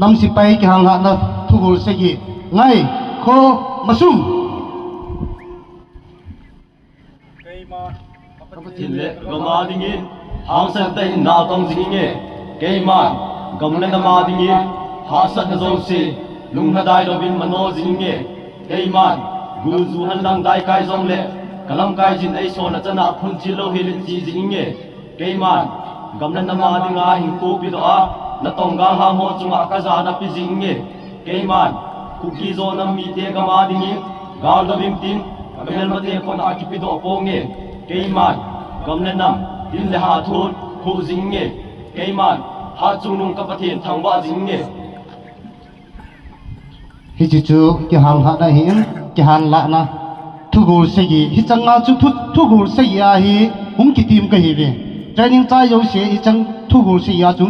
nam si pai ki hang ha na thugul se gi ngai kho masum tin le gama dingi hang san tai na tong jinge ke man gamle na ma dingi ha sat na zo se lung na dai do bin mano jinge ke man gu zu han lang dai kai zong le kalam kai jin ai so na chana phun chi lo hilin chi jinge ke man gamle na ma dinga hin ko pi do a na tong ga ha mo chunga ka za na pi jinge ke man ku ki zo na mi te gama dingi gal do bim tin kamel ma te ko na ki pi do po nge ke man gamle nam din le ha thun hu jinge ke man ha chung nung ka pathian thang wa jinge hi chu chu ki hang ha na hin ki han la na thugul se gi hi changa chu thugul se ya hi hum ki tim ka hi ve training cha yo se hi chang thugul se ya chung